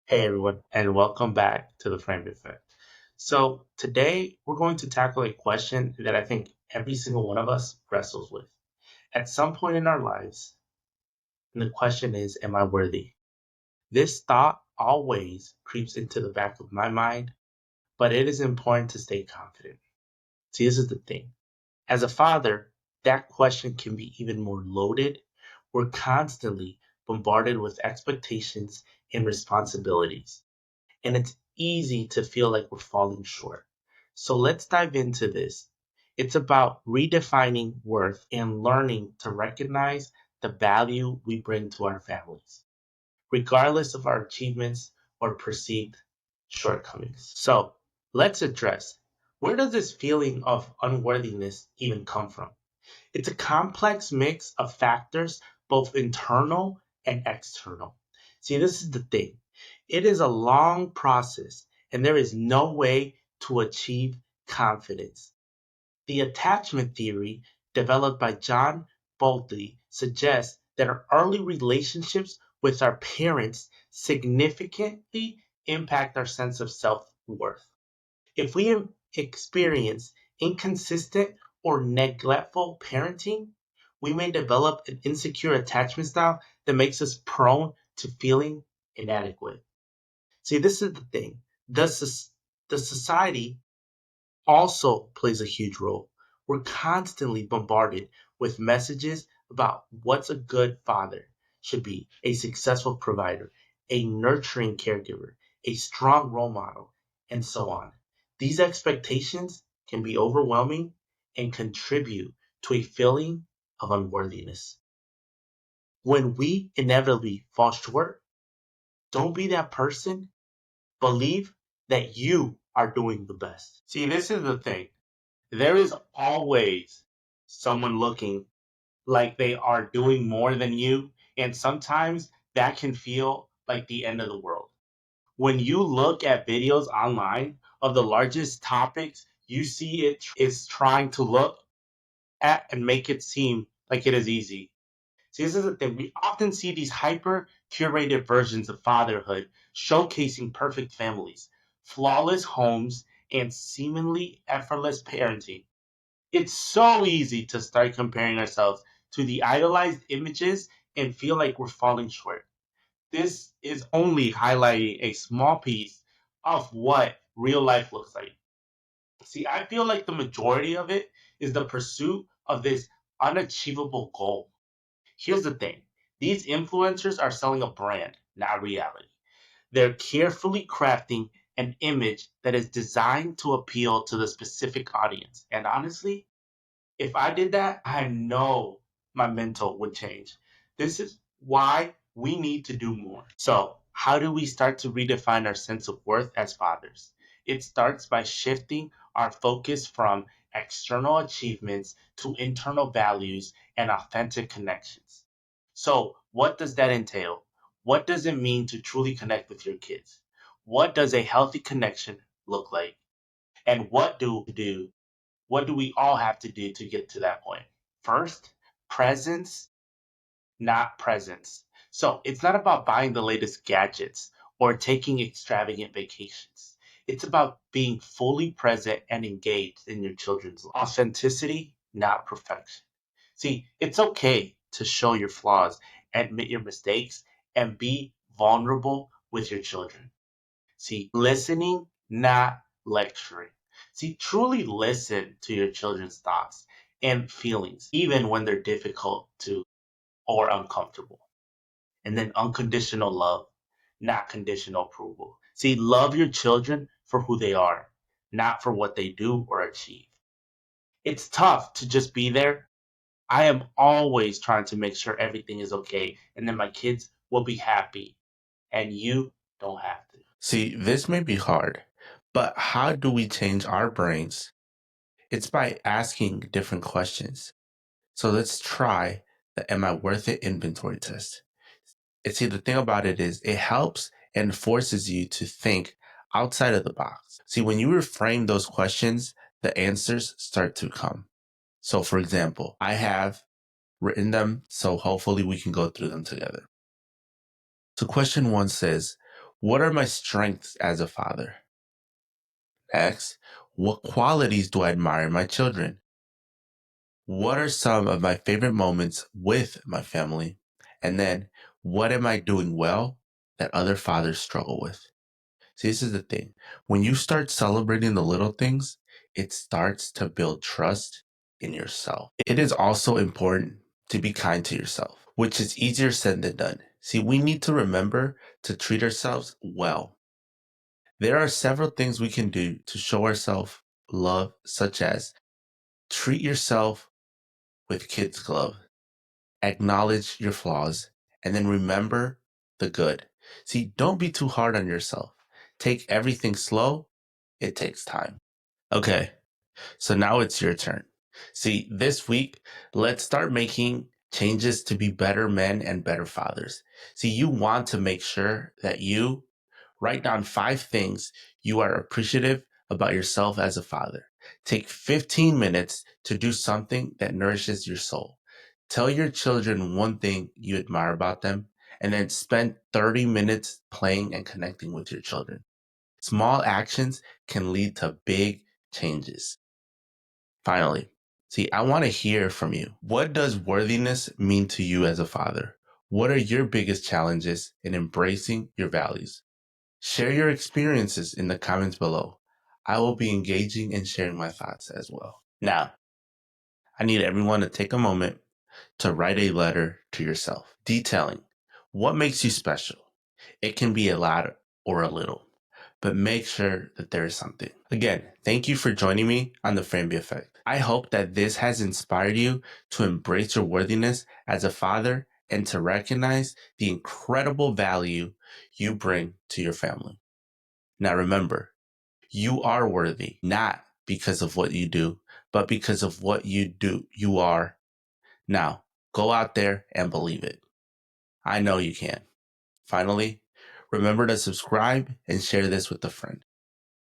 Hey everyone, and welcome back to the Franbi Effect. So today we're going to tackle a question that I think every single one of us wrestles with at some point in our lives. And the question is, am I worthy? This thought always creeps into the back of my mind, but it is important to stay confident. See, this is the thing. As a father, that question can be even more loaded. We're constantly bombarded with expectations and responsibilities, and it's easy to feel like we're falling short. So let's dive into this. It's about redefining worth and learning to recognize the value we bring to our families, regardless of our achievements or perceived shortcomings. So let's address, where does this feeling of unworthiness even come from? It's a complex mix of factors, both internal and external. See, this is the thing. It is a long process, and there is no way to achieve confidence. The attachment theory, developed by John Bowlby, suggests that our early relationships with our parents significantly impact our sense of self worth. If we experience inconsistent or neglectful parenting, we may develop an insecure attachment style that makes us prone to feeling inadequate. See, this is the thing. The society also plays a huge role. We're constantly bombarded with messages about what's a good father should be: a successful provider, a nurturing caregiver, a strong role model, and so on. These expectations can be overwhelming and contribute to a feeling of unworthiness. When we inevitably fall short, don't be that person. Believe that you are doing the best. See, this is the thing. There is always someone looking like they are doing more than you, and sometimes that can feel like the end of the world. When you look at videos online of the largest topics, you see it is trying to look at and make it seem like it is easy. See, this is the thing. We often see these hyper curated versions of fatherhood showcasing perfect families, flawless homes, and seemingly effortless parenting. It's so easy to start comparing ourselves to the idolized images and feel like we're falling short. This is only highlighting a small piece of what real life looks like. See, I feel like the majority of it is the pursuit of this unachievable goal. Here's the thing: these influencers are selling a brand, not reality. They're carefully crafting an image that is designed to appeal to the specific audience. And honestly, if I did that, I know my mental would change. This is why we need to do more. So, how do we start to redefine our sense of worth as fathers? It starts by shifting our focus from external achievements to internal values and authentic connections. So, what does that entail? What does it mean to truly connect with your kids? What does a healthy connection look like? And what do we all have to do to get to that point? First, presence, not presence. So it's not about buying the latest gadgets or taking extravagant vacations. It's about being fully present and engaged in your children's life. Authenticity, not perfection. See, it's okay to show your flaws, admit your mistakes, and be vulnerable with your children. See, listening, not lecturing. See, truly listen to your children's thoughts and feelings, even when they're difficult to or uncomfortable. And then unconditional love, not conditional approval. See, love your children for who they are, not for what they do or achieve. It's tough to just be there. I am always trying to make sure everything is okay, and then my kids will be happy, and you don't have to. See, this may be hard, but how do we change our brains? It's by asking different questions. So let's try the Am I Worth It inventory test. And see, the thing about it is it helps and forces you to think outside of the box. See, when you reframe those questions, the answers start to come. So, for example, I have written them, so hopefully we can go through them together. So, question one says, What are my strengths as a father? Next, what qualities do I admire in my children? What are some of my favorite moments with my family? And then, what am I doing well that other fathers struggle with? See, this is the thing. When you start celebrating the little things, it starts to build trust in yourself. It is also important to be kind to yourself, which is easier said than done. See, we need to remember to treat ourselves well. There are several things we can do to show ourselves love, such as treat yourself with kids' glove, acknowledge your flaws, and then remember the good. See, don't be too hard on yourself. Take everything slow. It takes time. Okay, so now it's your turn. See, this week, let's start making changes to be better men and better fathers. See, you want to make sure that you write down 5 things you are appreciative about yourself as a father. Take 15 minutes to do something that nourishes your soul. Tell your children one thing you admire about them, and then spend 30 minutes playing and connecting with your children. Small actions can lead to big changes. Finally, see, I want to hear from you. What does worthiness mean to you as a father? What are your biggest challenges in embracing your values? Share your experiences in the comments below. I will be engaging and sharing my thoughts as well. Now, I need everyone to take a moment to write a letter to yourself detailing what makes you special. It can be a lot or a little, but make sure that there is something. Again, thank you for joining me on the Franbi Effect. I hope that this has inspired you to embrace your worthiness as a father and to recognize the incredible value you bring to your family. Now remember, you are worthy, not because of what you do, but because of what you do. You are. Now, go out there and believe it. I know you can. Finally, remember to subscribe and share this with a friend.